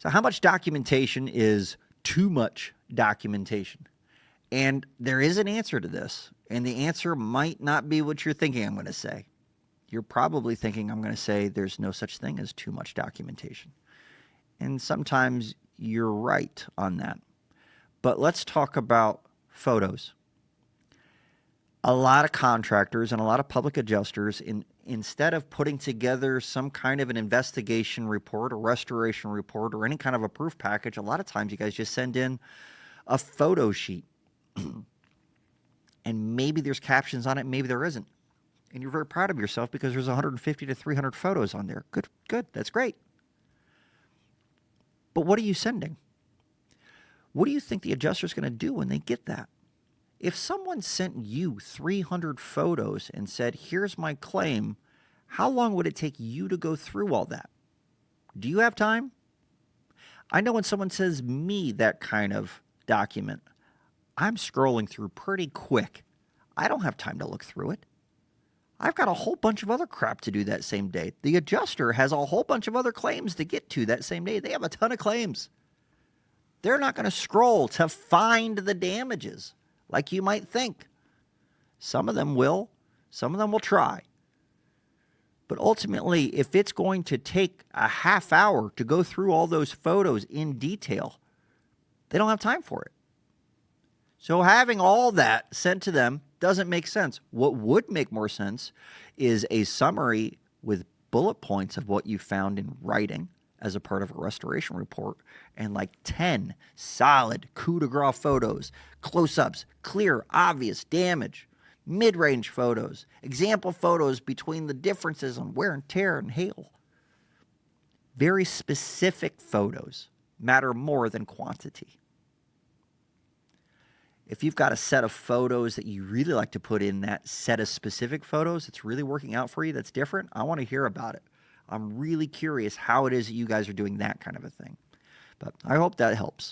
So how much documentation is too much documentation? And there is an answer to this, and the answer might not be what you're thinking I'm going to say. You're probably thinking I'm going to say there's no such thing as too much documentation. And sometimes you're right on that. But let's talk about photos. A lot of contractors and a lot of public adjusters, instead of putting together some kind of an investigation report or restoration report or any kind of a proof package, a lot of times you guys just send in a photo sheet. And maybe there's captions on it, maybe there isn't. And you're very proud of yourself because there's 150 to 300 photos on there. Good, good, that's great. But what are you sending? What do you think the adjuster's going to do when they get that? If someone sent you 300 photos and said, here's my claim, how long would it take you to go through all that? Do you have time? I know when someone says me that kind of document, I'm scrolling through pretty quick. I don't have time to look through it. I've got a whole bunch of other crap to do that same day. The adjuster has a whole bunch of other claims to get to that same day. They have a ton of claims. They're not going to scroll to find the damages like you might think. Some of them will. Some of them will try. But ultimately, if it's going to take a half hour to go through all those photos in detail, they don't have time for it. So having all that sent to them doesn't make sense. What would make more sense is a summary with bullet points of what you found in writing as a part of a restoration report, and like 10 solid coup de grace photos, close-ups, clear, obvious damage, mid-range photos, example photos between the differences on wear and tear and hail. Very specific photos matter more than quantity. If you've got a set of photos that you really like to put in that set of specific photos, it's really working out for you, that's different, I want to hear about it. I'm really curious how it is that you guys are doing that kind of a thing. But I hope that helps.